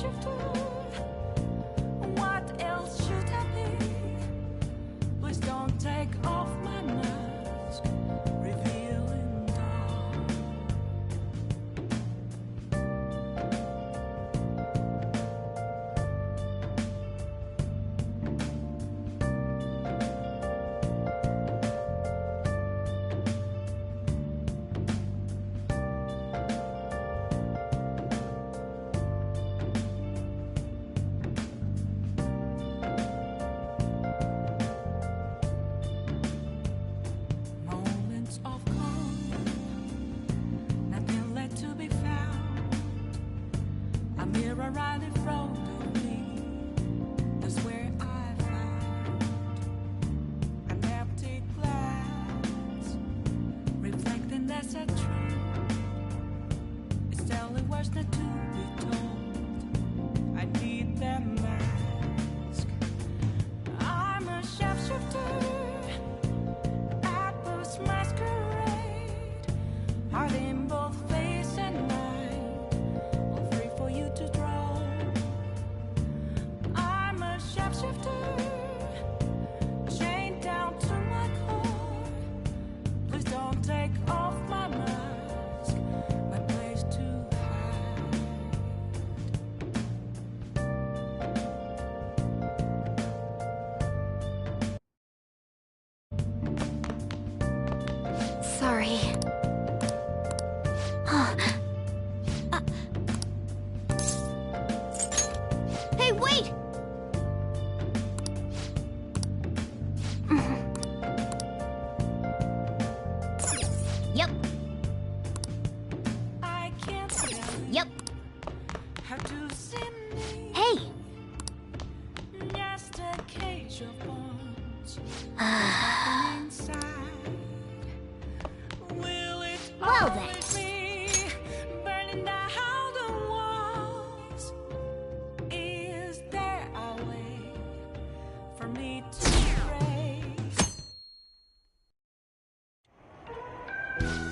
shapeshifter. What else should I be? Please don't take off my mask, revealing dark. Moments of calm, nothing left to be found. A mirror right in front of me, that's where I found an empty glass, reflecting that's a truth. It's telling words not to be told. I need that mask. I'm a shapeshifter. Masquerade, hiding both face and mind, all free for you to draw. I'm a shapeshifter, chained down to my core. Please don't take off my mask, my place to hide. Sorry. Hey, wait! Yep. I can't tell Yep. how to see me. Hey! Just a cage of bones. Inside. Will it Well then. always be burning down the walls? Is there a way for me to trace?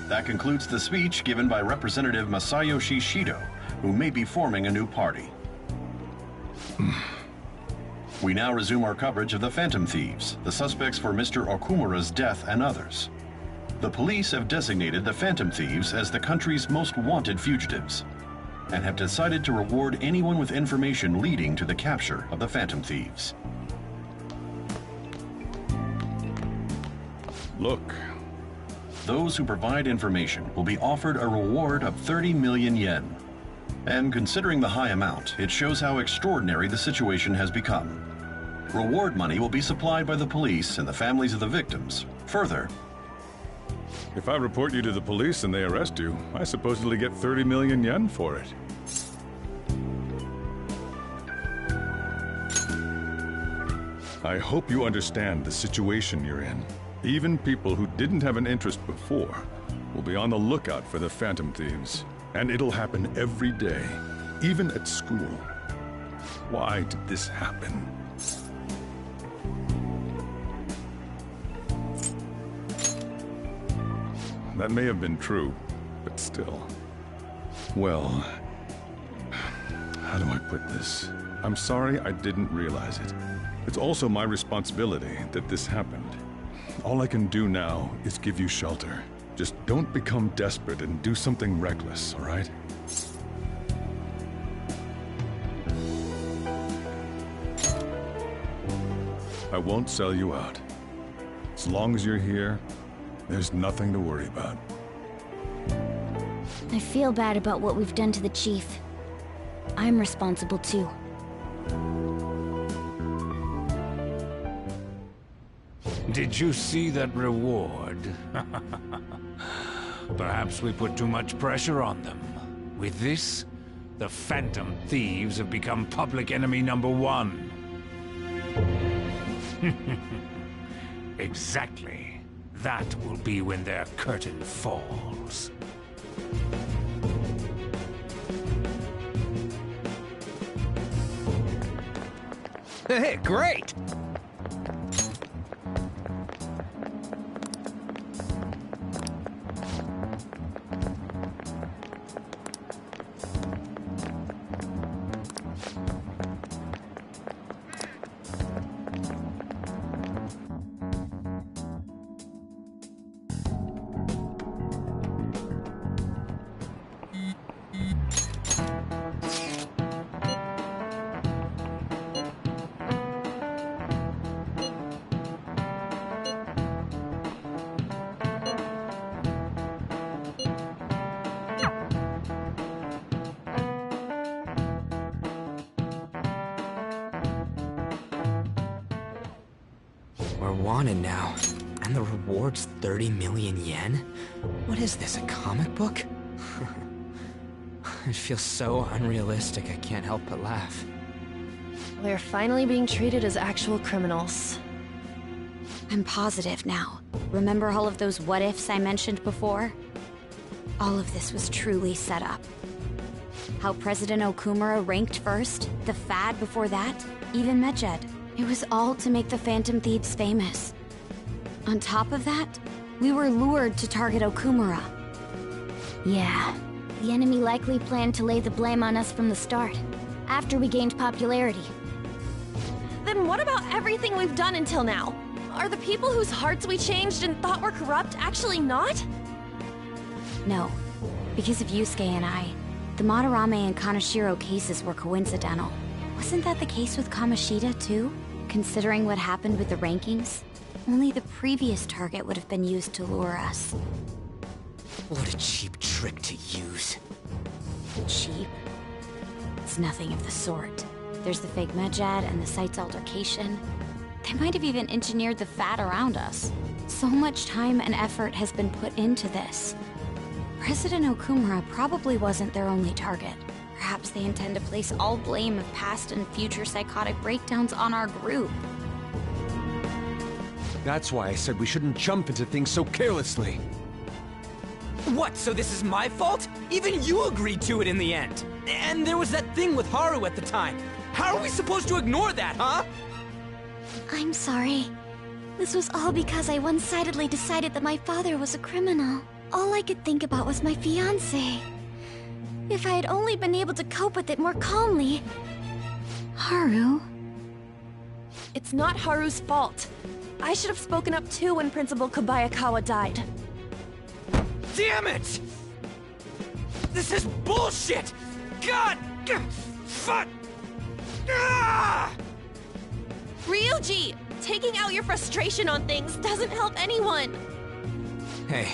That concludes the speech given by Representative Masayoshi Shido, who may be forming a new party. We now resume our coverage of the Phantom Thieves, the suspects for Mr. Okumura's death and others. The police have designated the Phantom Thieves as the country's most wanted fugitives and have decided to reward anyone with information leading to the capture of the Phantom Thieves. Look. Those who provide information will be offered a reward of 30 million yen. And considering the high amount, it shows how extraordinary the situation has become. Reward money will be supplied by the police and the families of the victims. Further, If I report you to the police and they arrest you, I supposedly get 30 million yen for it. I hope you understand the situation you're in. Even people who didn't have an interest before will be on the lookout for the Phantom Thieves. And it'll happen every day, even at school. Why did this happen? That may have been true, but still. Well, how do I put this? I'm sorry I didn't realize it. It's also my responsibility that this happened. All I can do now is give you shelter. Just don't become desperate and do something reckless, all right? I won't sell you out. As long as you're here, there's nothing to worry about. I feel bad about what we've done to the chief. I'm responsible too. Did you see that reward? Perhaps we put too much pressure on them. With this, the Phantom Thieves have become public enemy #1. Exactly. That will be when their curtain falls. Hey, great! We're wanted now. And the reward's 30 million yen? What is this, a comic book? It feels so unrealistic, I can't help but laugh. We're finally being treated as actual criminals. I'm positive now. Remember all of those what-ifs I mentioned before? All of this was truly set up. How President Okumura ranked first, the Fad before that, even Medjed. It was all to make the Phantom Thieves famous. On top of that, we were lured to target Okumura. Yeah, the enemy likely planned to lay the blame on us from the start, after we gained popularity. Then what about everything we've done until now? Are the people whose hearts we changed and thought were corrupt actually not? No, because of Yusuke and I, the Madarame and Kaneshiro cases were coincidental. Wasn't that the case with Kamoshida, too? Considering what happened with the rankings, only the previous target would have been used to lure us. What a cheap trick to use. Cheap? It's nothing of the sort. There's the fake Medjed and the site's altercation. They might have even engineered the Fat around us. So much time and effort has been put into this. President Okumura probably wasn't their only target. Perhaps they intend to place all blame of past and future psychotic breakdowns on our group. That's why I said we shouldn't jump into things so carelessly. What, so this is my fault? Even you agreed to it in the end. And there was that thing with Haru at the time. How are we supposed to ignore that, huh? I'm sorry. This was all because I one-sidedly decided that my father was a criminal. All I could think about was my fiancé. If I had only been able to cope with it more calmly... Haru? It's not Haru's fault. I should have spoken up too when Principal Kobayakawa died. Damn it! This is bullshit! God! Fuck! Ah! Ryuji! Taking out your frustration on things doesn't help anyone! Hey,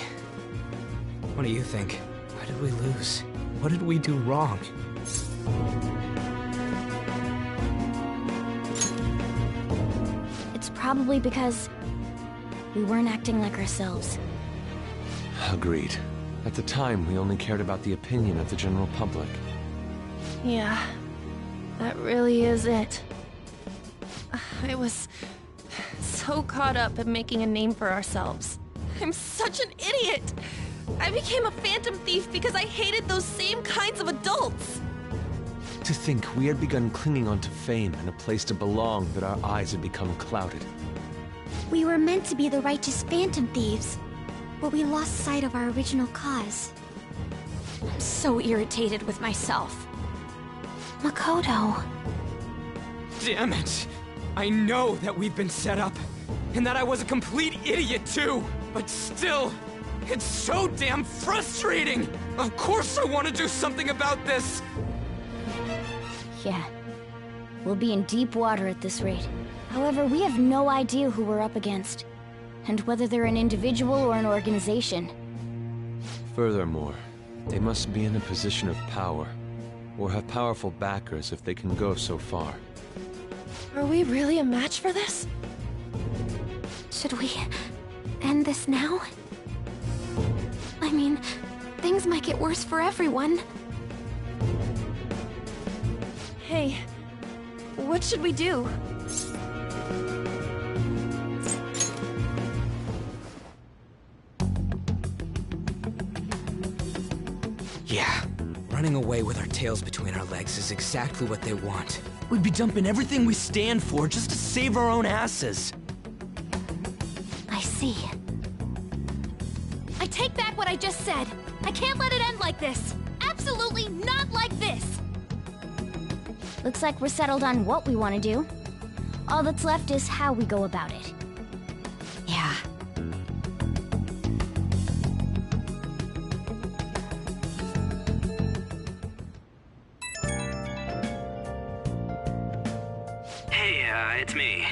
what do you think? Why did we lose? What did we do wrong? It's probably because we weren't acting like ourselves. Agreed. At the time, we only cared about the opinion of the general public. Yeah, that really is it. I was so caught up in making a name for ourselves. I'm such an idiot! I became a phantom thief because I hated those same kinds of adults! To think we had begun clinging onto fame and a place to belong, that our eyes had become clouded. We were meant to be the righteous phantom thieves, but we lost sight of our original cause. I'm so irritated with myself. Makoto. Damn it! I know that we've been set up, and that I was a complete idiot too! But still, it's so damn frustrating! Of course I want to do something about this! Yeah. We'll be in deep water at this rate. However, we have no idea who we're up against, and whether they're an individual or an organization. Furthermore, they must be in a position of power, or have powerful backers if they can go so far. Are we really a match for this? Should we end this now? I mean, things might get worse for everyone. Hey, what should we do? Yeah, running away with our tails between our legs is exactly what they want. We'd be dumping everything we stand for just to save our own asses. I see. I take back what I just said. I can't let it end like this. Absolutely not like this. Looks like we're settled on what we want to do. All that's left is how we go about it. Yeah. Hey, it's me.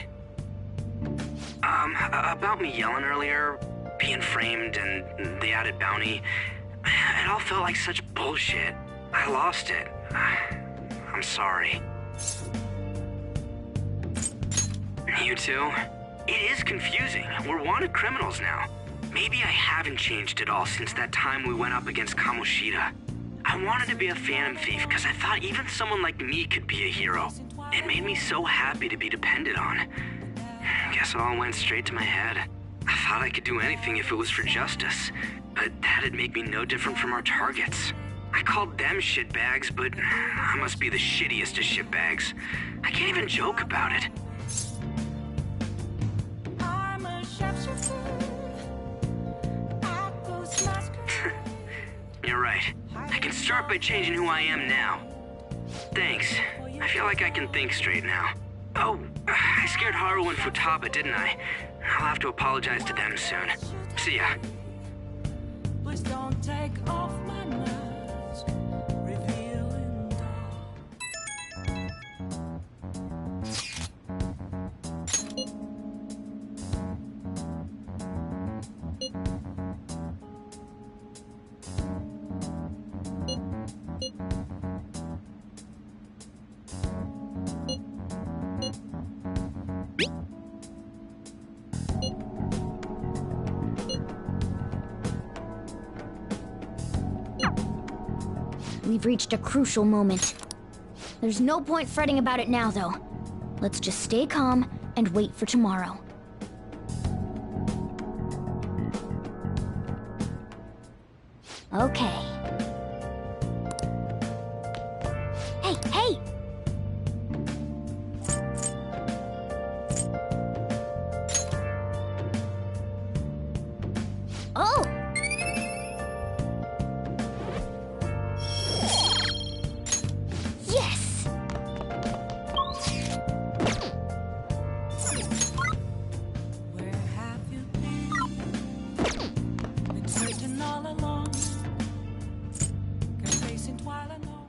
About me yelling earlier, being framed, and the added bounty, it all felt like such bullshit. I lost it. I'm sorry. You too? It is confusing. We're wanted criminals now. Maybe I haven't changed at all since that time we went up against Kamoshida. I wanted to be a Phantom Thief because I thought even someone like me could be a hero. It made me so happy to be depended on. Guess it all went straight to my head. I thought I could do anything if it was for justice, but that'd make me no different from our targets. I called them shitbags, but I must be the shittiest of shitbags. I can't even joke about it. I'm a sharpshooter. I go smash. You're right. I can start by changing who I am now. Thanks. I feel like I can think straight now. Oh, I scared Haru and Futaba, didn't I? I'll have to apologize to them soon. See ya. Please don't take off my mask, revealing dark. We've reached a crucial moment. There's no point fretting about it now, though. Let's just stay calm and wait for tomorrow. Okay. Hey, hey! Oh! Yes! Where have you been searching all along, confessing while I know.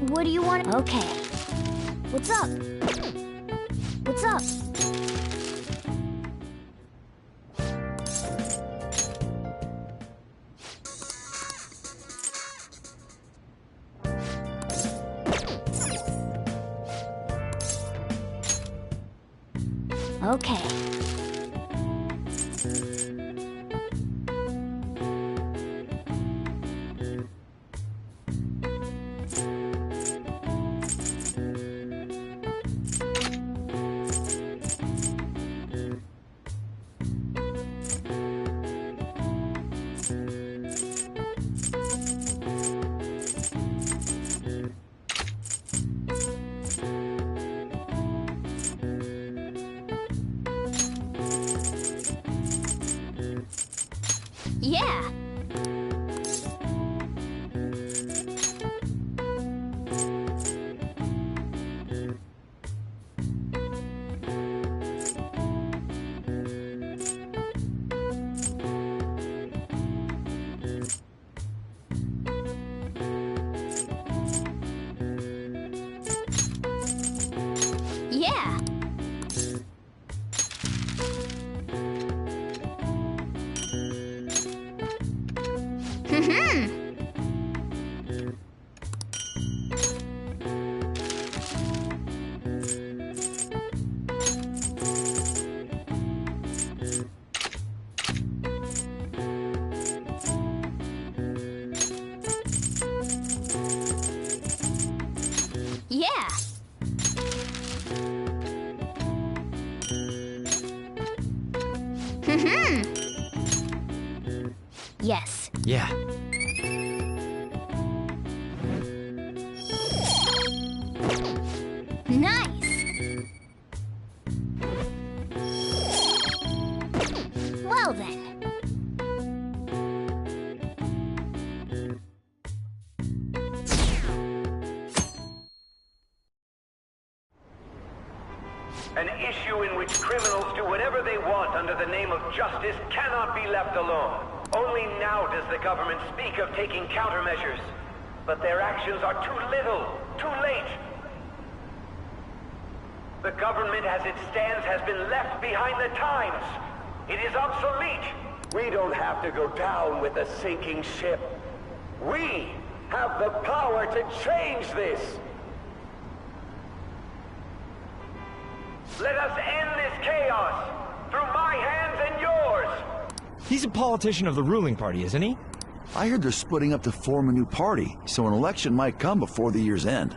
What do you want? Okay. What's up? What's up? Okay. Yeah. Yeah. Yeah. Yes. Yeah. issue in which criminals do whatever they want under the name of justice cannot be left alone. Only now does the government speak of taking countermeasures. But their actions are too little, too late. The government as it stands has been left behind the times. It is obsolete. We don't have to go down with a sinking ship. We have the power to change this. Let us end this chaos through my hands and yours. He's a politician of the ruling party, isn't he? I heard they're splitting up to form a new party, so an election might come before the year's end.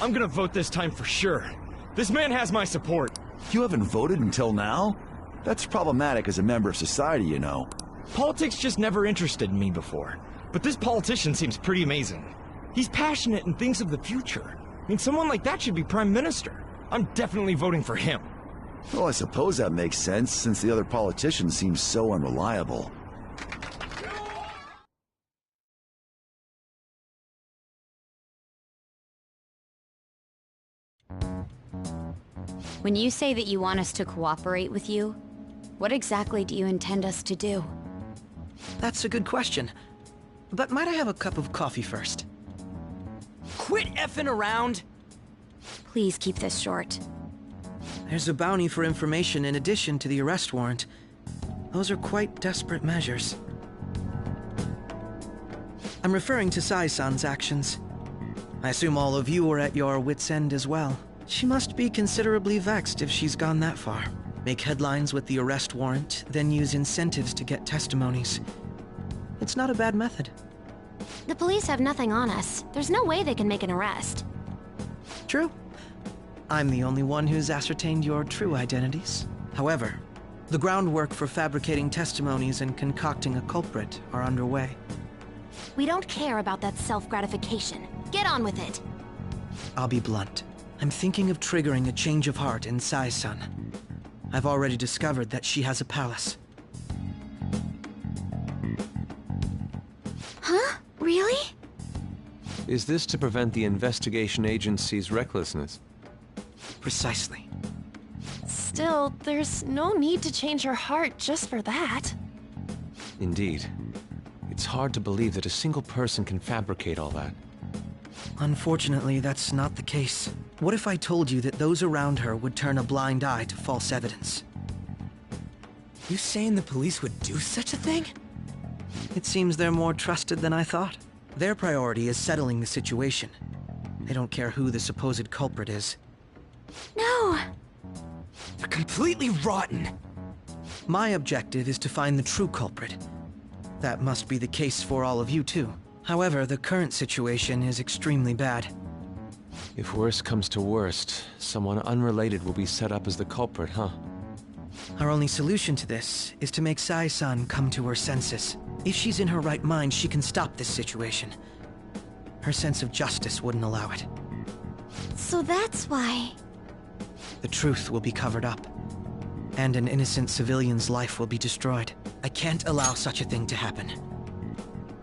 I'm gonna vote this time for sure. This man has my support. You haven't voted until now? That's problematic as a member of society, you know. Politics just never interested me before. But this politician seems pretty amazing. He's passionate and thinks of the future. I mean, someone like that should be prime minister. I'm definitely voting for him. Well, I suppose that makes sense, since the other politicians seem so unreliable. When you say that you want us to cooperate with you, what exactly do you intend us to do? That's a good question. But might I have a cup of coffee first? Quit effing around! Please keep this short. There's a bounty for information in addition to the arrest warrant. Those are quite desperate measures. I'm referring to Sai-san's actions. I assume all of you are at your wits' end as well. She must be considerably vexed if she's gone that far. Make headlines with the arrest warrant, then use incentives to get testimonies. It's not a bad method. The police have nothing on us. There's no way they can make an arrest. True. I'm the only one who's ascertained your true identities. However, the groundwork for fabricating testimonies and concocting a culprit are underway. We don't care about that self-gratification. Get on with it. I'll be blunt. I'm thinking of triggering a change of heart in Sai-san. I've already discovered that she has a palace. Huh? Really? Is this to prevent the investigation agency's recklessness? Precisely. Still, there's no need to change her heart just for that. Indeed. It's hard to believe that a single person can fabricate all that. Unfortunately, that's not the case. What if I told you that those around her would turn a blind eye to false evidence? You saying the police would do such a thing? It seems they're more trusted than I thought. Their priority is settling the situation. They don't care who the supposed culprit is. No! They're completely rotten! My objective is to find the true culprit. That must be the case for all of you too. However, the current situation is extremely bad. If worst comes to worst, someone unrelated will be set up as the culprit, huh? Our only solution to this is to make Sai-san come to her senses. If she's in her right mind, she can stop this situation. Her sense of justice wouldn't allow it. So that's why... The truth will be covered up, and an innocent civilian's life will be destroyed. I can't allow such a thing to happen.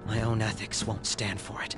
My own ethics won't stand for it.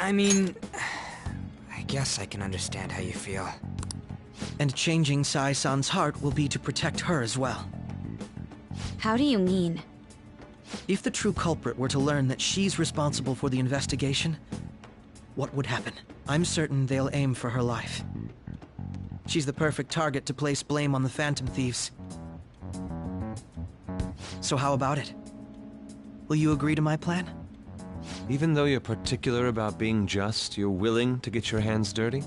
I mean, I guess I can understand how you feel. And changing Sai-san's heart will be to protect her as well. How do you mean? If the true culprit were to learn that she's responsible for the investigation, what would happen? I'm certain they'll aim for her life. She's the perfect target to place blame on the Phantom Thieves. So how about it? Will you agree to my plan? Even though you're particular about being just, you're willing to get your hands dirty?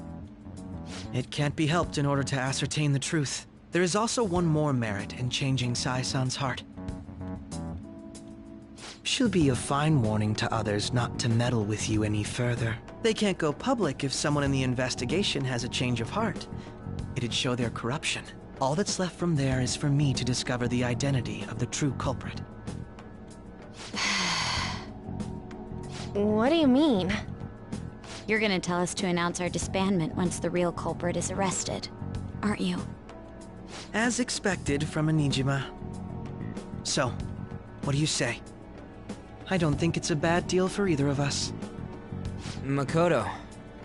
It can't be helped in order to ascertain the truth. There is also one more merit in changing Sai-san's heart. She'll be a fine warning to others not to meddle with you any further. They can't go public if someone in the investigation has a change of heart. It'd show their corruption. All that's left from there is for me to discover the identity of the true culprit. What do you mean? You're gonna tell us to announce our disbandment once the real culprit is arrested, aren't you? As expected from a Nijima. So, what do you say? I don't think it's a bad deal for either of us. Makoto,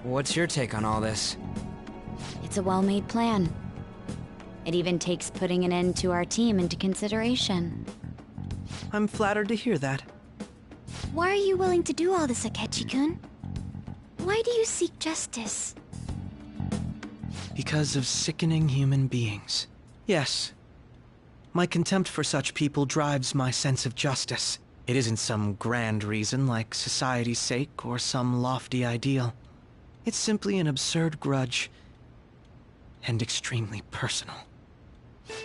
what's your take on all this? It's a well-made plan. It even takes putting an end to our team into consideration. I'm flattered to hear that. Why are you willing to do all this, Akechi-kun? Why do you seek justice? Because of sickening human beings. Yes. My contempt for such people drives my sense of justice. It isn't some grand reason like society's sake or some lofty ideal. It's simply an absurd grudge. And extremely personal.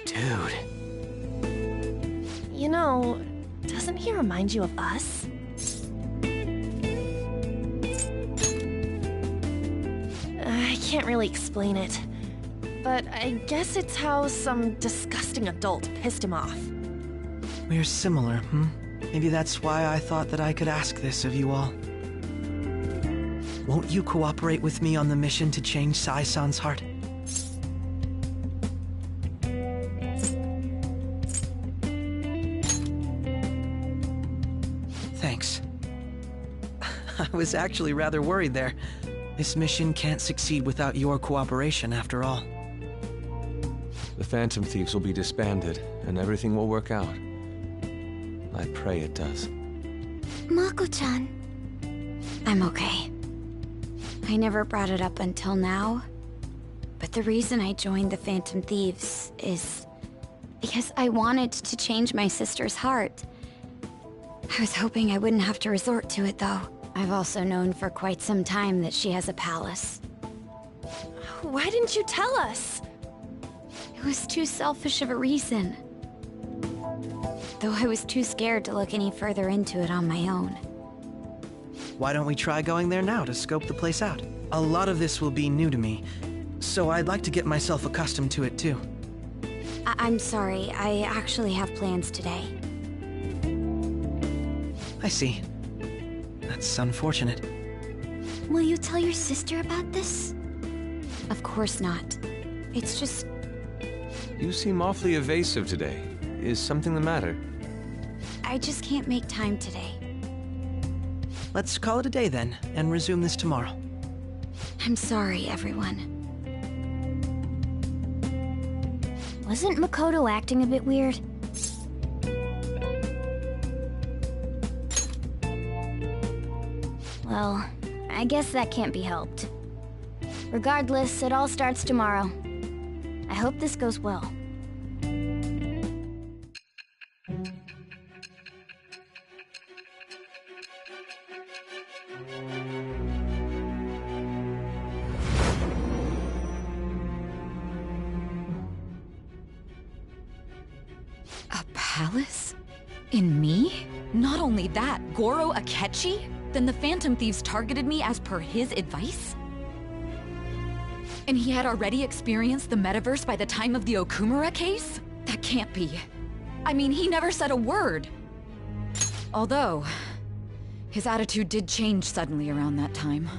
Dude. You know, doesn't he remind you of us? I can't really explain it, but I guess it's how some disgusting adult pissed him off. We're similar, Maybe that's why I thought that I could ask this of you all. Won't you cooperate with me on the mission to change Sai-san's heart? Thanks. I was actually rather worried there. This mission can't succeed without your cooperation, after all. The Phantom Thieves will be disbanded, and everything will work out. I pray it does. Mako-chan. I'm okay. I never brought it up until now, but the reason I joined the Phantom Thieves is because I wanted to change my sister's heart. I was hoping I wouldn't have to resort to it, though. I've also known for quite some time that she has a palace. Why didn't you tell us? It was too selfish of a reason. Though I was too scared to look any further into it on my own. Why don't we try going there now to scope the place out? A lot of this will be new to me, so I'd like to get myself accustomed to it too. I'm sorry, I actually have plans today. I see. That's unfortunate. Will you tell your sister about this? Of course not. It's just... You seem awfully evasive today. Is something the matter? I just can't make time today. Let's call it a day then, and resume this tomorrow. I'm sorry, everyone. Wasn't Makoto acting a bit weird? Well, I guess that can't be helped. Regardless, it all starts tomorrow. I hope this goes well. A palace? In me? Not only that, Goro Akechi? Then the Phantom Thieves targeted me as per his advice? And he had already experienced the metaverse by the time of the Okumura case? That can't be. I mean, he never said a word. Although, his attitude did change suddenly around that time.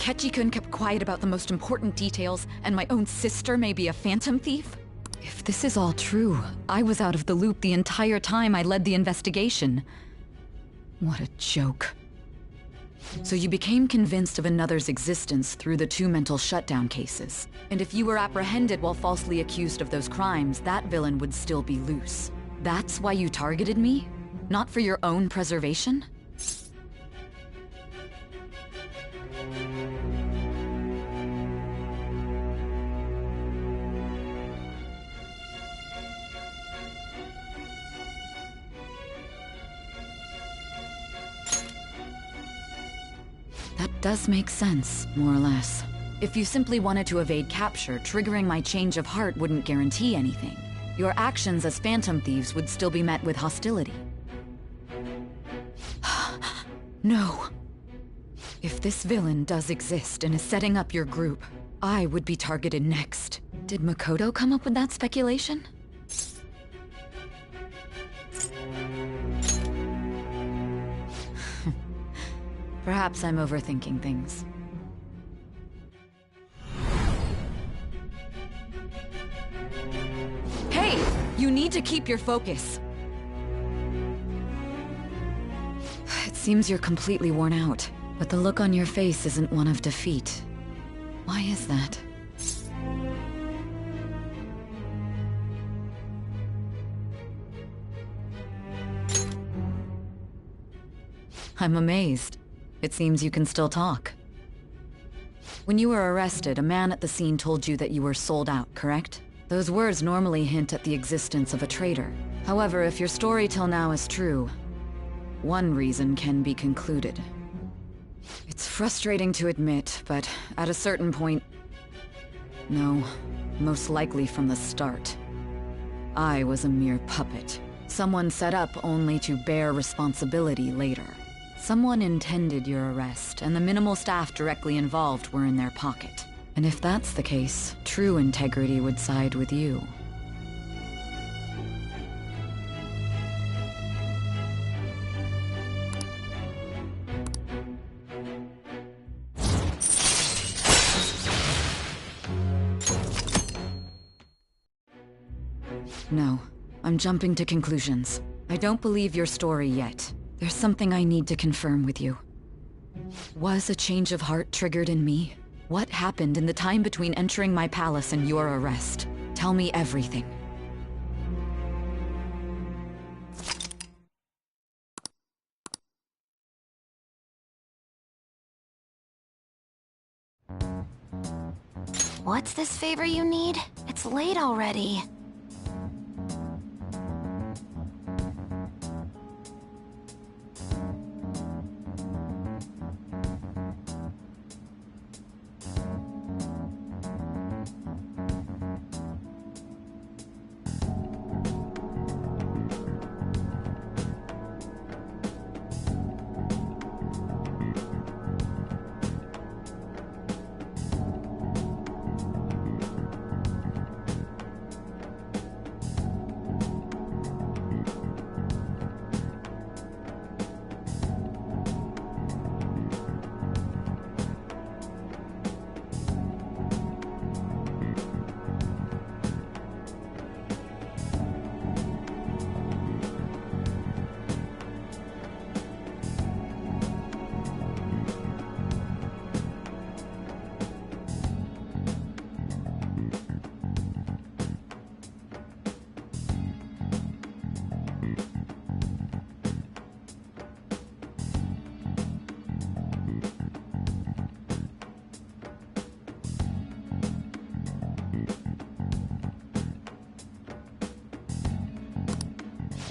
Akechi-kun kept quiet about the most important details, and my own sister may be a phantom thief? If this is all true, I was out of the loop the entire time I led the investigation. What a joke. So you became convinced of another's existence through the 2 mental shutdown cases. And if you were apprehended while falsely accused of those crimes, that villain would still be loose. That's why you targeted me? Not for your own preservation? That does make sense, more or less. If you simply wanted to evade capture, triggering my change of heart wouldn't guarantee anything. Your actions as phantom thieves would still be met with hostility. No. If this villain does exist and is setting up your group, I would be targeted next. Did Makoto come up with that speculation? Perhaps I'm overthinking things. Hey! You need to keep your focus. It seems you're completely worn out, but the look on your face isn't one of defeat. Why is that? I'm amazed. It seems you can still talk. When you were arrested, a man at the scene told you that you were sold out, correct? Those words normally hint at the existence of a traitor. However, if your story till now is true, one reason can be concluded. It's frustrating to admit, but at a certain point... No, most likely from the start. I was a mere puppet. Someone set up only to bear responsibility later. Someone intended your arrest, and the minimal staff directly involved were in their pocket. And if that's the case, true integrity would side with you. No, I'm jumping to conclusions. I don't believe your story yet. There's something I need to confirm with you. Was a change of heart triggered in me? What happened in the time between entering my palace and your arrest? Tell me everything. What's this favor you need? It's late already.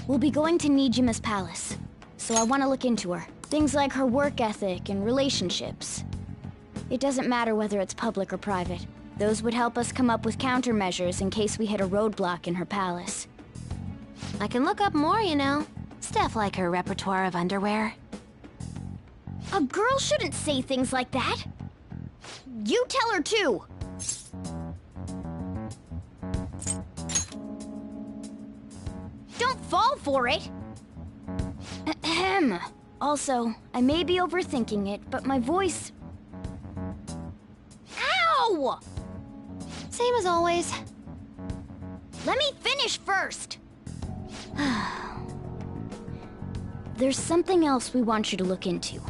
We'll be going to Nijima's palace, so I want to look into her. Things like her work ethic and relationships. It doesn't matter whether it's public or private. Those would help us come up with countermeasures in case we hit a roadblock in her palace. I can look up more, you know. Stuff like her repertoire of underwear. A girl shouldn't say things like that. You tell her too. Don't fall for it. Ahem. Also, I may be overthinking it, but my voice... No! Same as always. Let me finish first! There's something else we want you to look into.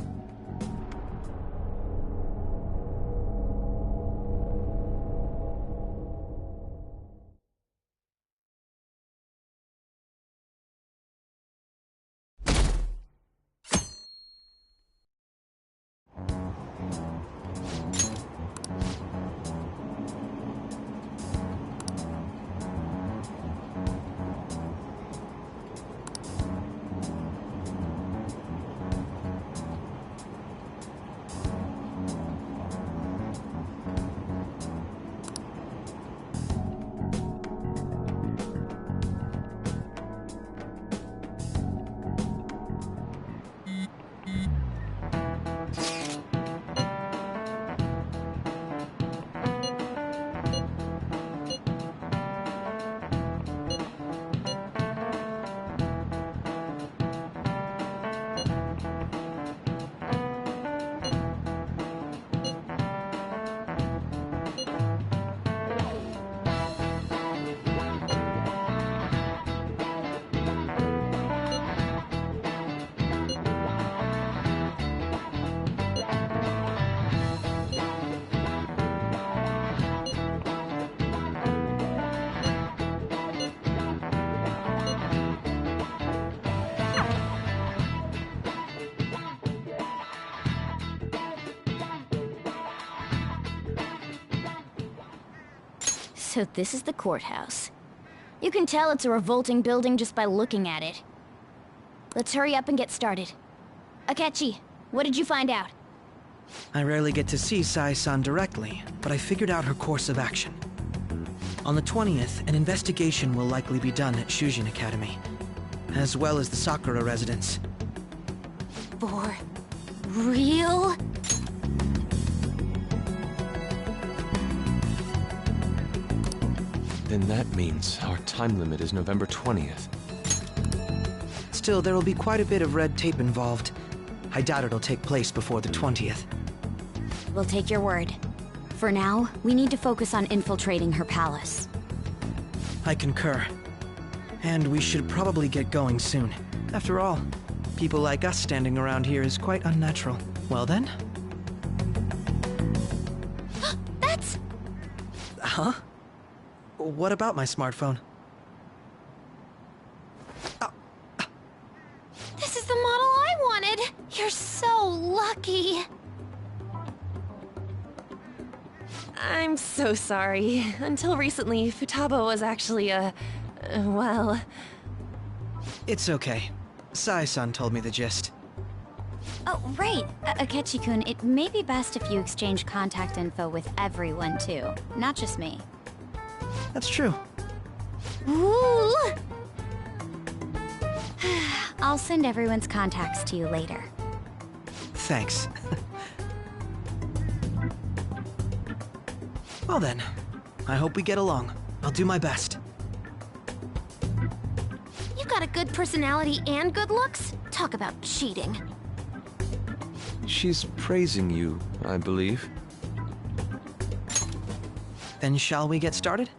So this is the courthouse. You can tell it's a revolting building just by looking at it. Let's hurry up and get started. Akechi, what did you find out? I rarely get to see Sai-san directly, but I figured out her course of action. On the 20th, an investigation will likely be done at Shujin Academy, as well as the Sakura residence. For real? Then that means our time limit is November 20th. Still, there will be quite a bit of red tape involved. I doubt it'll take place before the 20th. We'll take your word. For now, we need to focus on infiltrating her palace. I concur. And we should probably get going soon. After all, people like us standing around here is quite unnatural. Well then? That's... Huh? What about my smartphone? This is the model I wanted! You're so lucky! I'm so sorry. Until recently, Futaba was actually well... It's okay. Sai-san told me the gist. Oh, right. Akechi-kun, it may be best if you exchange contact info with everyone, too. Not just me. That's true. Ooh! I'll send everyone's contacts to you later. Thanks. Well then, I hope we get along. I'll do my best. You got a good personality and good looks? Talk about cheating. She's praising you, I believe. Then shall we get started?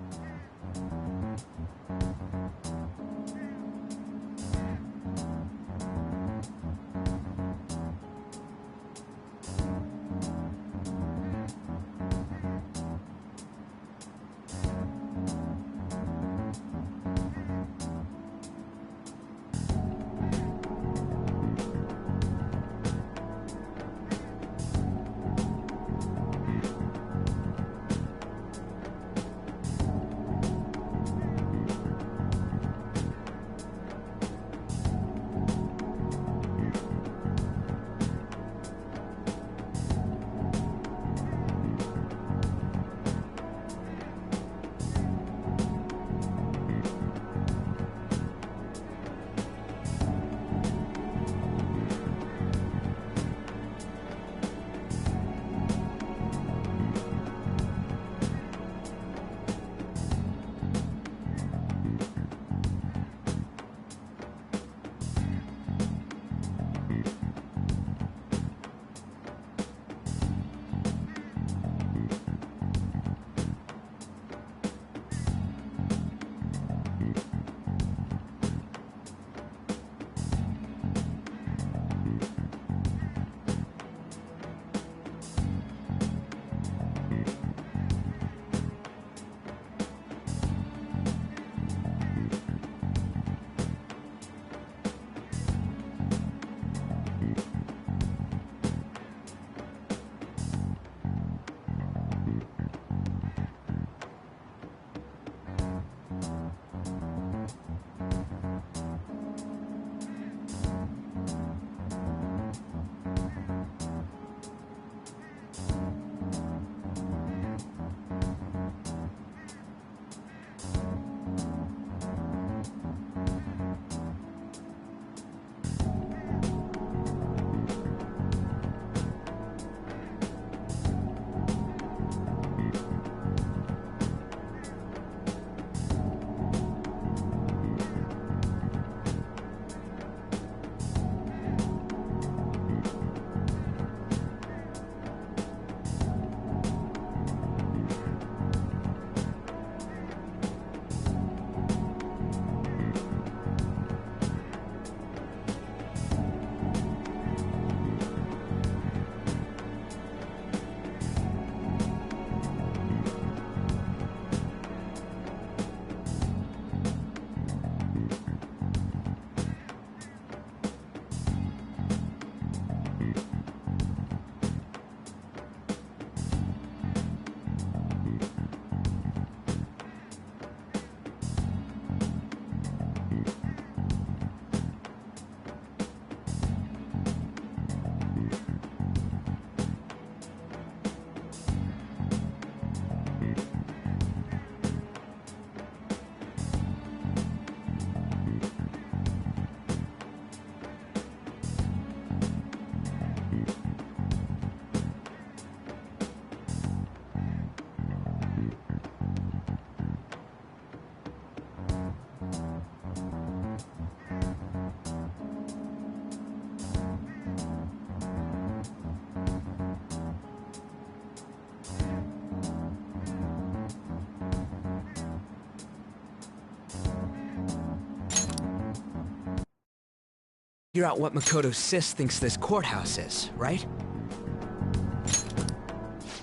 figure out what Makoto's sis thinks this courthouse is, right?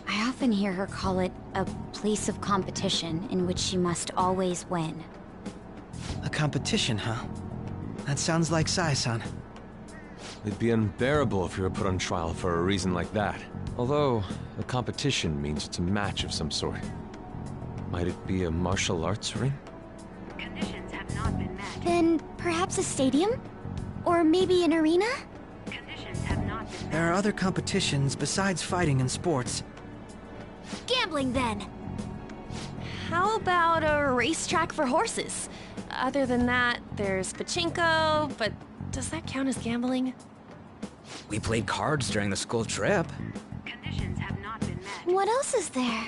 I often hear her call it a place of competition in which she must always win. A competition, huh? That sounds like Sai-san. It'd be unbearable if you were put on trial for a reason like that. Although, a competition means it's a match of some sort. Might it be a martial arts ring? Conditions have not been met. Then perhaps a stadium? Or maybe an arena? Conditions have not been met. There are other competitions besides fighting and sports. Gambling, then. How about a racetrack for horses? Other than that, there's pachinko, but does that count as gambling? We played cards during the school trip. Conditions have not been met. What else is there?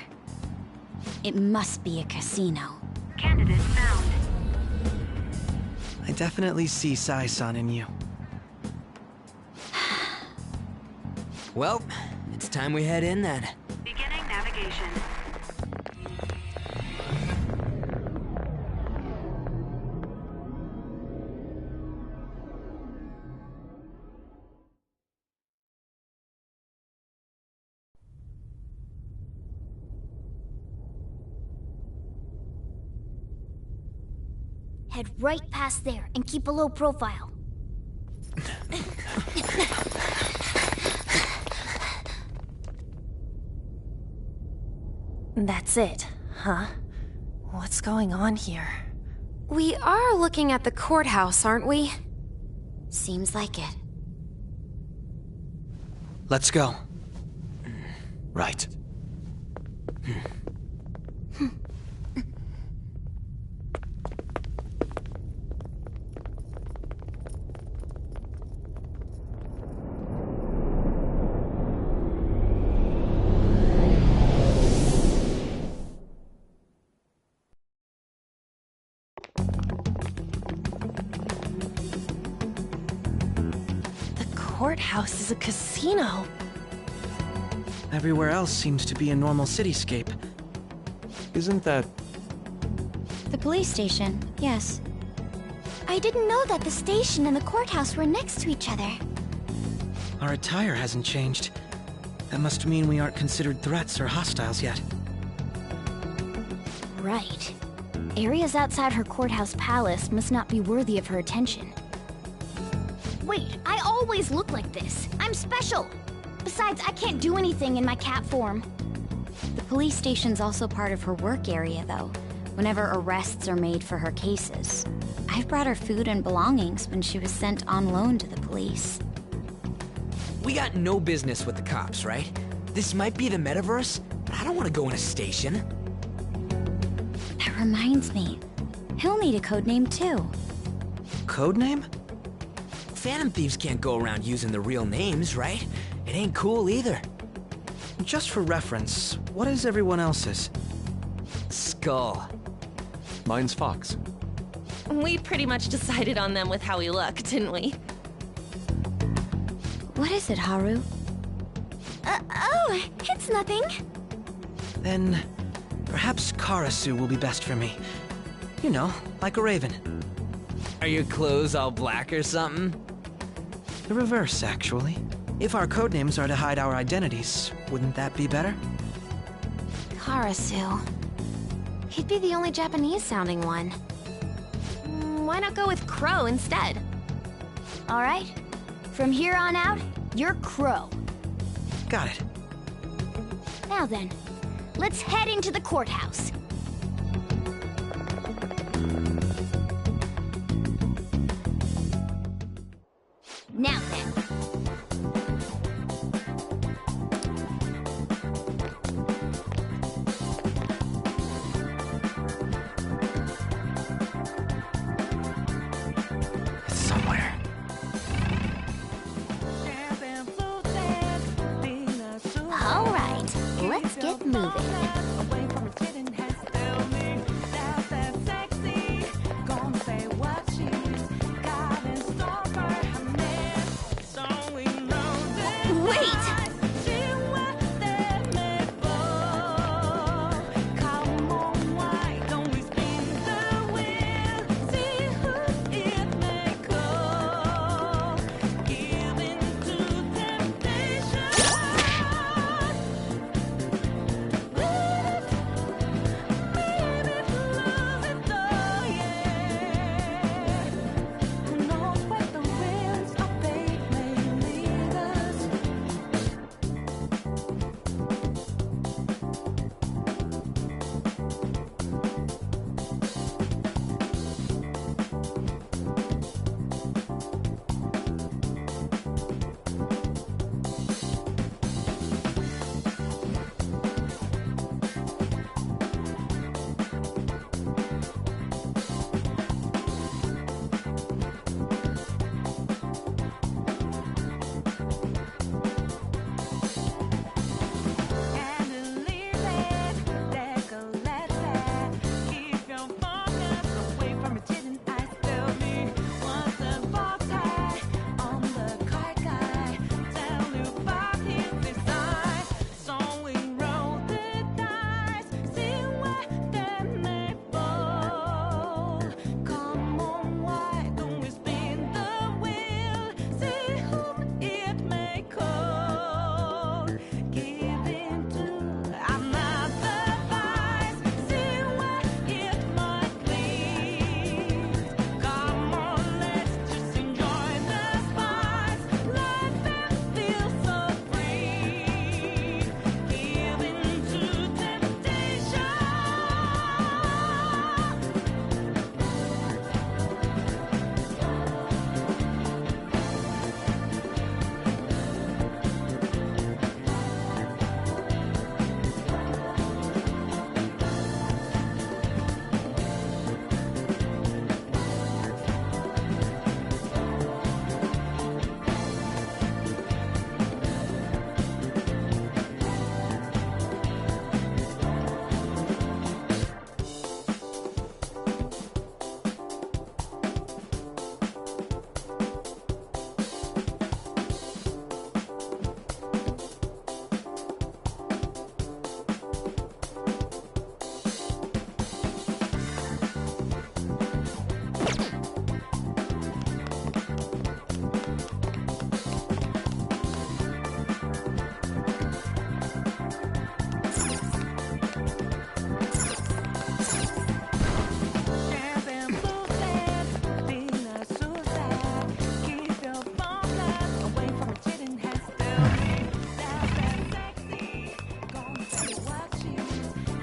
It must be a casino. Candidate found. I definitely see Sai-san in you. Well, it's time we head in then. Beginning navigation. Head right past there and keep a low profile. That's it, huh? What's going on here? We are looking at the courthouse, aren't we? Seems like it. Let's go. Right. Courthouse is a casino. Everywhere else seems to be a normal cityscape. Isn't that... The police station, yes. I didn't know that the station and the courthouse were next to each other. Our attire hasn't changed. That must mean we aren't considered threats or hostiles yet. Right. Areas outside her courthouse palace must not be worthy of her attention. Wait, I always look like this. I'm special. Besides, I can't do anything in my cat form. The police station's also part of her work area, though, whenever arrests are made for her cases. I've brought her food and belongings when she was sent on loan to the police. We got no business with the cops, right? This might be the metaverse, but I don't want to go in a station. That reminds me. He'll need a code name, too. Code name? Phantom thieves can't go around using the real names, right? It ain't cool either. Just for reference, what is everyone else's? Skull. Mine's Fox. We pretty much decided on them with how we look, didn't we? What is it, Haru? Oh, it's nothing. Then, perhaps Karasu will be best for me. You know, like a raven. Are your clothes all black or something? The reverse, actually. If our codenames are to hide our identities, wouldn't that be better? Karasu. He'd be the only Japanese-sounding one. Why not go with Crow instead? All right. From here on out, you're Crow. Got it. Now then, let's head into the courthouse. Now then. It's somewhere. All right, let's get moving.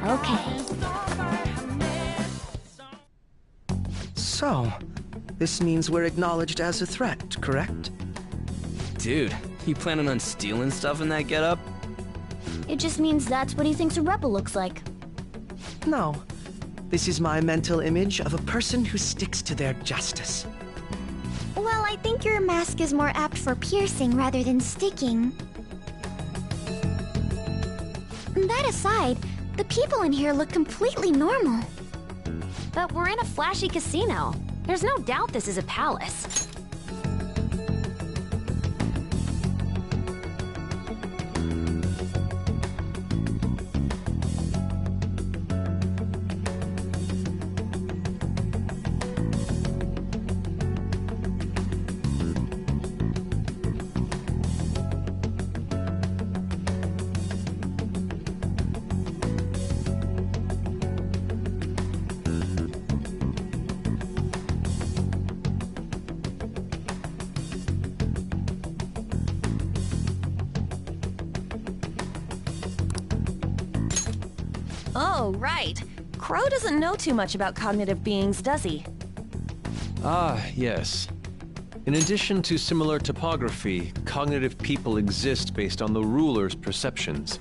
Okay. So, this means we're acknowledged as a threat, correct? Dude, you planning on stealing stuff in that getup? It just means that's what he thinks a rebel looks like. No. This is my mental image of a person who sticks to their justice. Well, I think your mask is more apt for piercing rather than sticking. That aside, the people in here look completely normal. But we're in a flashy casino. There's no doubt this is a palace. Oh, right. Crow doesn't know too much about cognitive beings, does he? Ah, yes. In addition to similar topography, cognitive people exist based on the ruler's perceptions.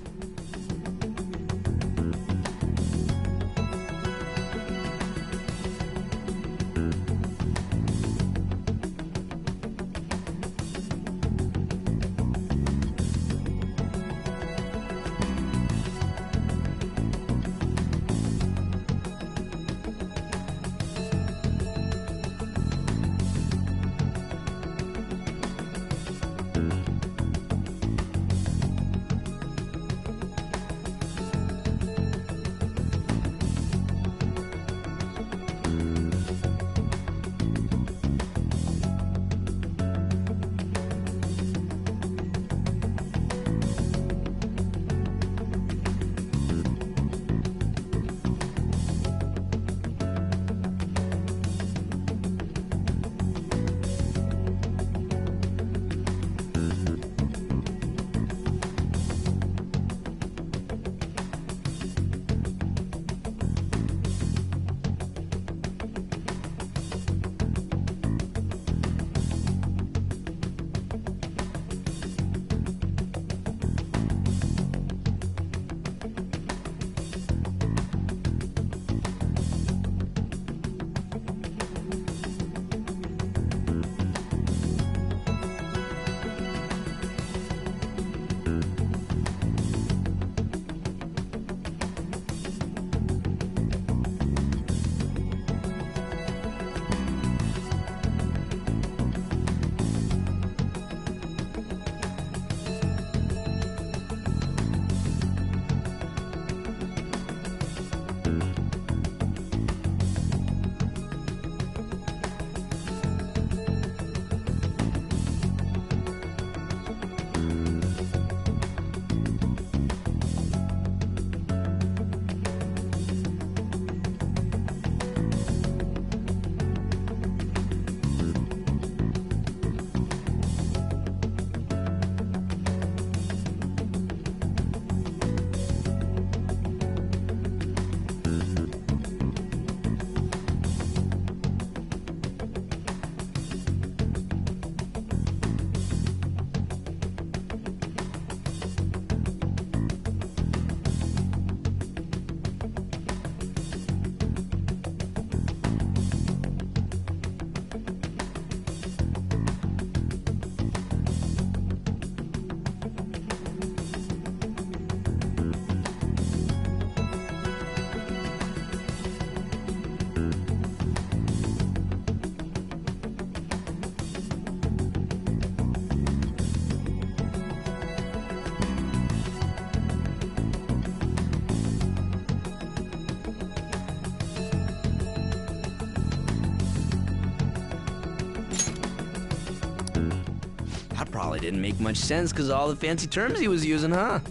Probably didn't make much sense because of all the fancy terms he was using, huh?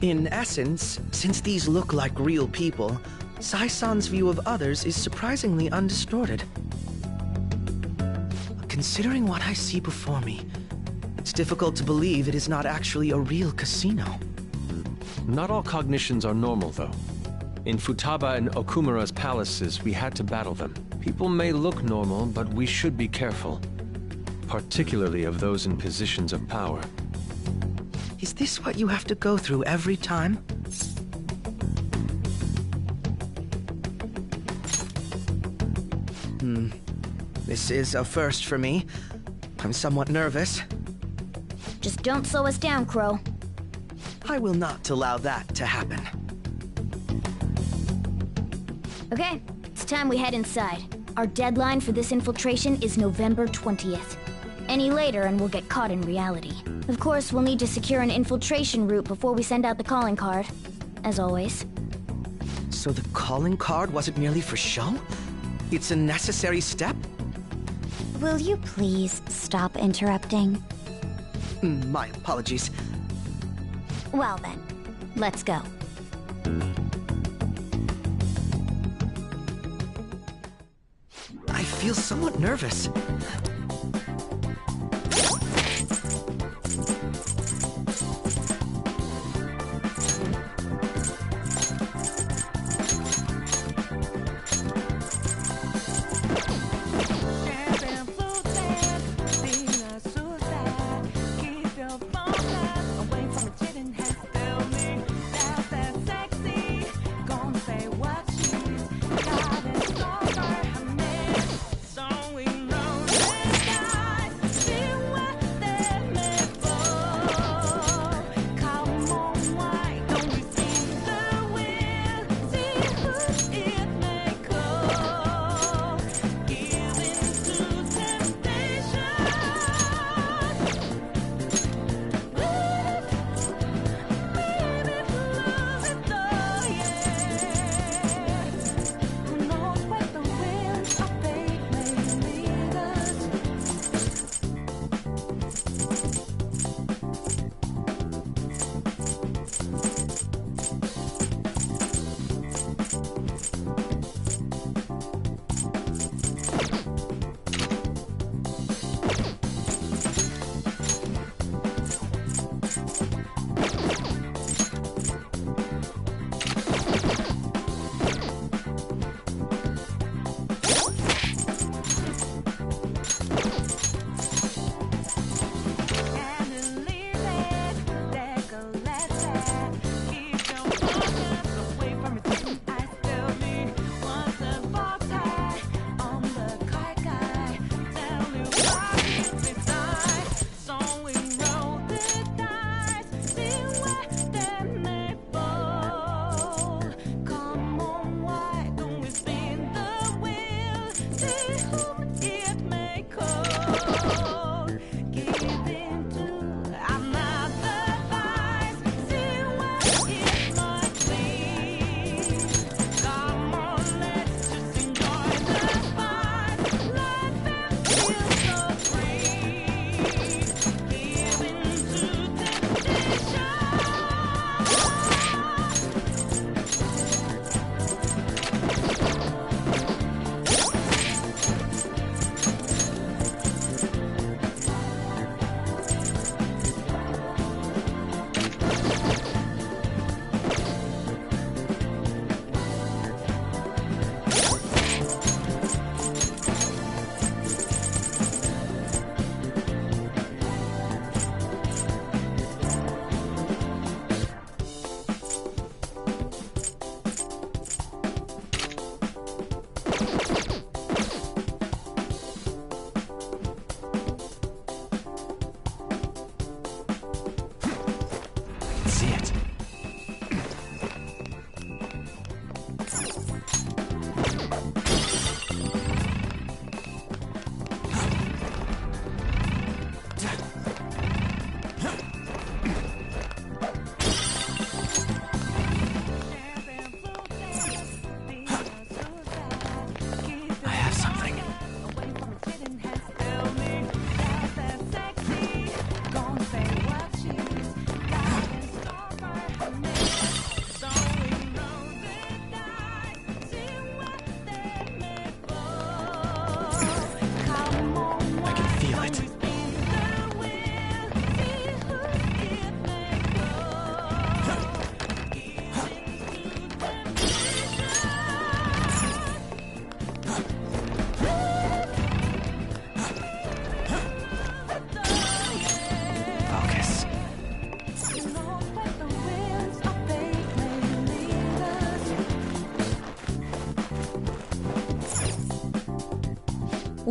In essence, since these look like real people, Sai-san's view of others is surprisingly undistorted. Considering what I see before me, it's difficult to believe it is not actually a real casino. Not all cognitions are normal, though. In Futaba and Okumura's palaces, we had to battle them. People may look normal, but we should be careful. Particularly of those in positions of power. Is this what you have to go through every time? This is a first for me. I'm somewhat nervous. Just don't slow us down, Crow. I will not allow that to happen. Okay, it's time we head inside. Our deadline for this infiltration is November 20th. Any later and we'll get caught in reality. Of course, we'll need to secure an infiltration route before we send out the calling card. As always. So the calling card wasn't merely for show? It's a necessary step? Will you please stop interrupting? My apologies. Well then, let's go. I feel somewhat nervous.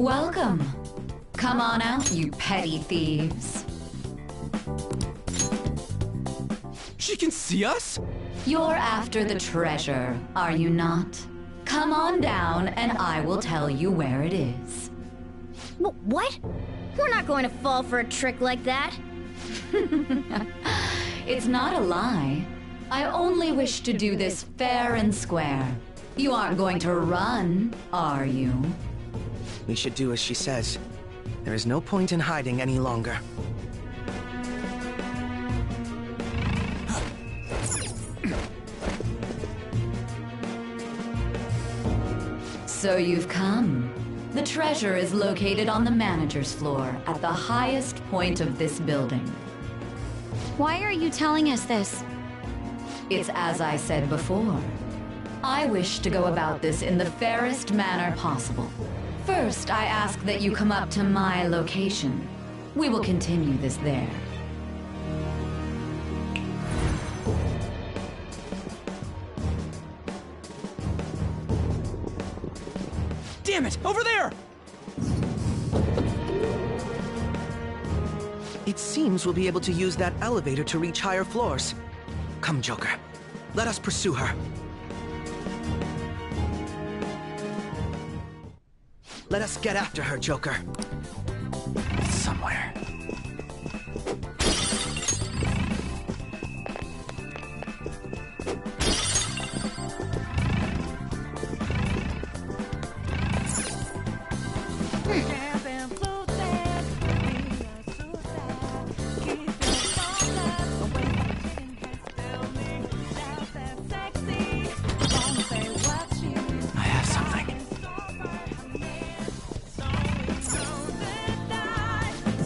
Welcome. Come on out, you petty thieves. She can see us? You're after the treasure, are you not? Come on down and I will tell you where it is. What? We're not going to fall for a trick like that. It's not a lie. I only wish to do this fair and square. You aren't going to run, are you? We should do as she says. There is no point in hiding any longer. So you've come. The treasure is located on the manager's floor at the highest point of this building. Why are you telling us this? It's as I said before. I wish to go about this in the fairest manner possible. First, I ask that you come up to my location. We will continue this there. Damn it! Over there! It seems we'll be able to use that elevator to reach higher floors. Come, Joker. Let us pursue her. Let us get after her, Joker. Somewhere.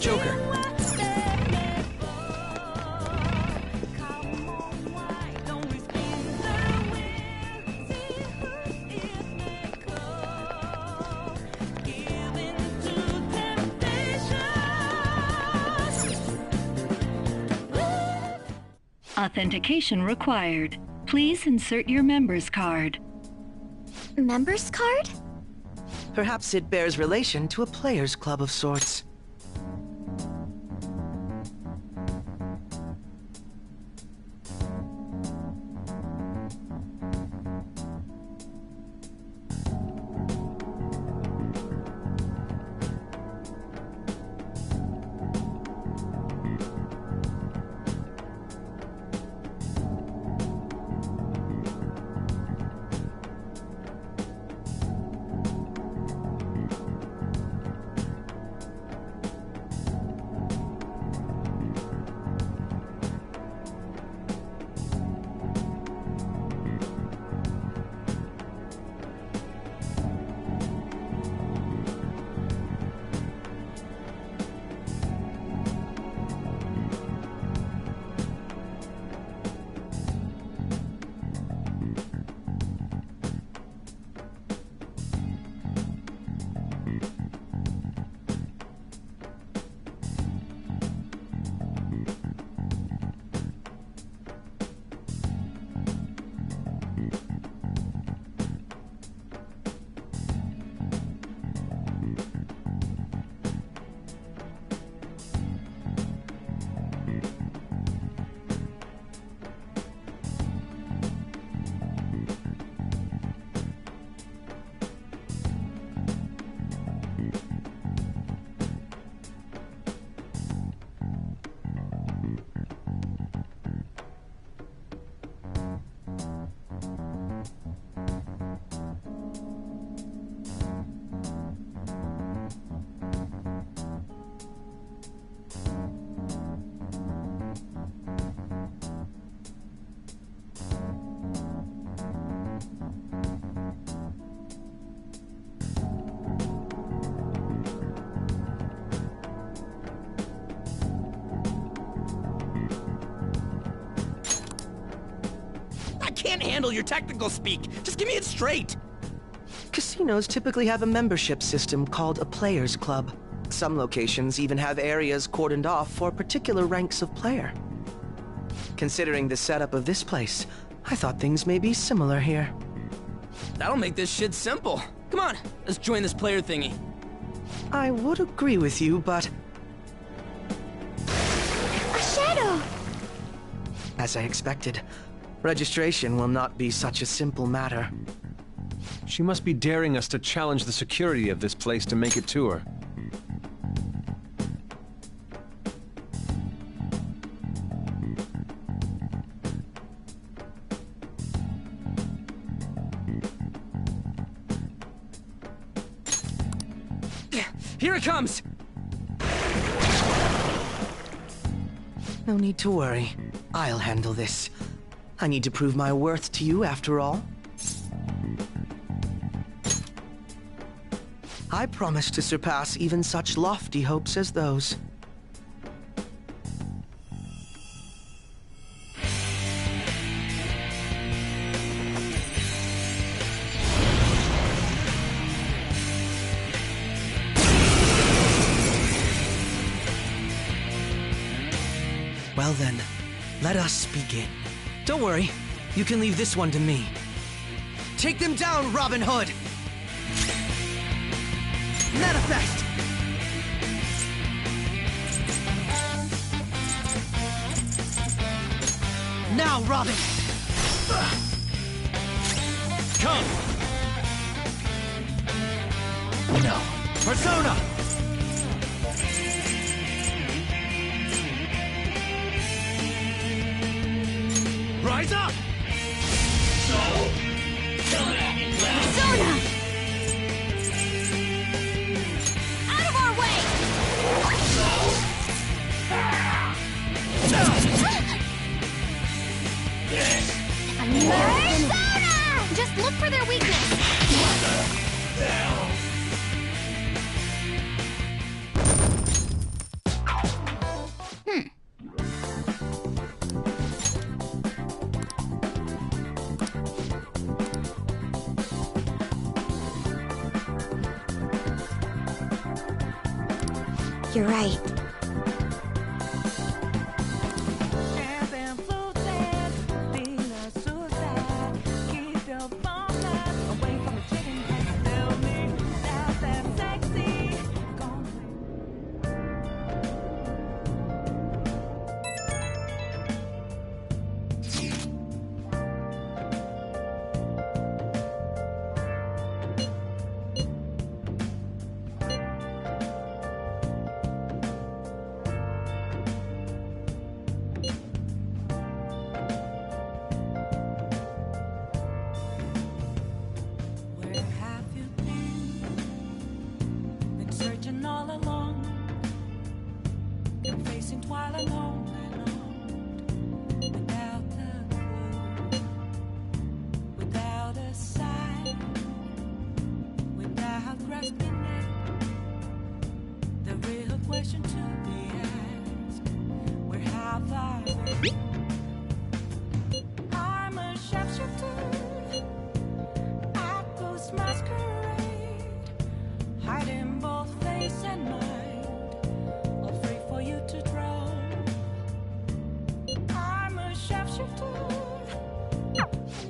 Joker. Authentication required. Please insert your member's card. Member's card? Perhaps it bears relation to a players' club of sorts. Can't handle your technical speak. Just give me it straight. Casinos typically have a membership system called a players' club. Some locations even have areas cordoned off for particular ranks of player. Considering the setup of this place, I thought things may be similar here. That'll make this shit simple. Come on, let's join this player thingy. I would agree with you, but A shadow! as I expected, registration will not be such a simple matter. She must be daring us to challenge the security of this place to make it to her. Here it comes! No need to worry. I'll handle this. I need to prove my worth to you, after all. I promise to surpass even such lofty hopes as those. Well then, let us begin. Don't worry, you can leave this one to me. Take them down, Robin Hood! Manifest! Now, Robin! Come! No. Persona! Rise up! Persona! Out of our way! Persona! Just look for their weakness. You're right.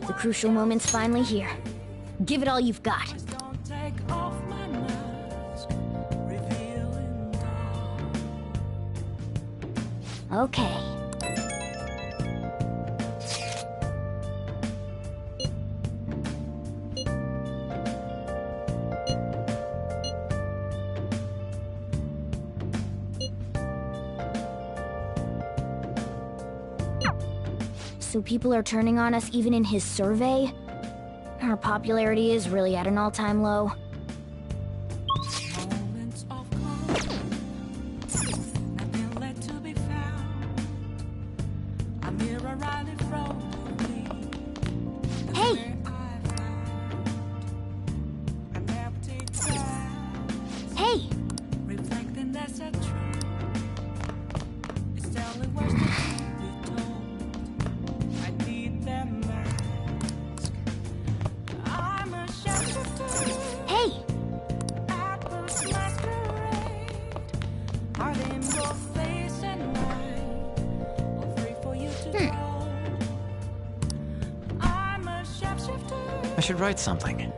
The crucial moment's finally here. Give it all you've got. Okay. So people are turning on us even in his survey? Our popularity is really at an all-time low. Hey! Hey! Hey! I should write something.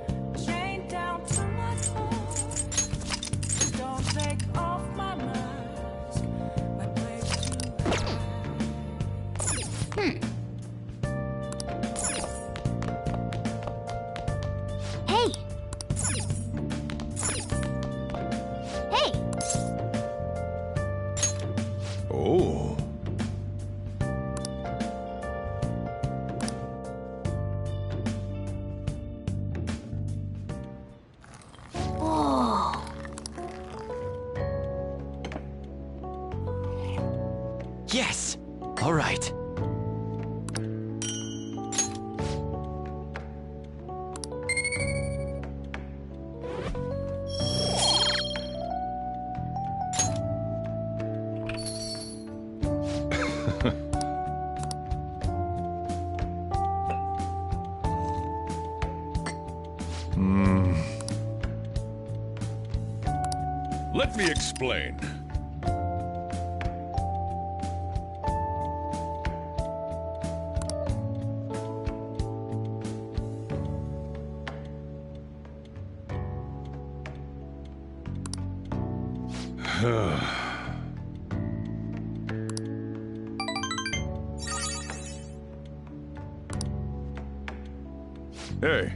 Let me explain. Hey.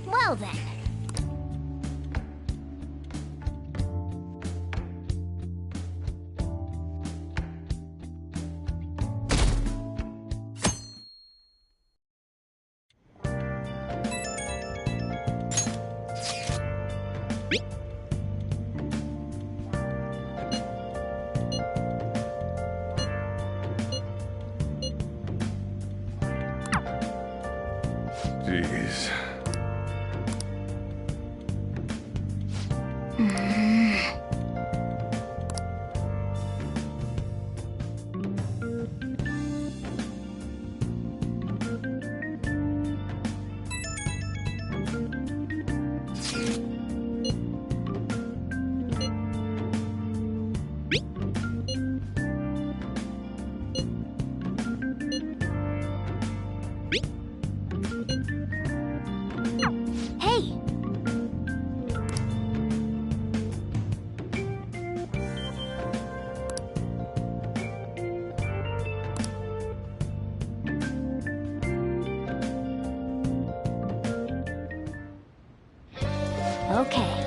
Well then. Jeez. Hey! Okay.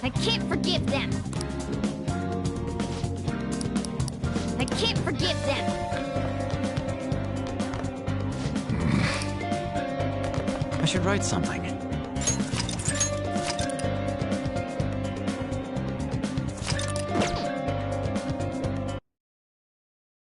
I can't forgive them. I can't forgive them. I should write something.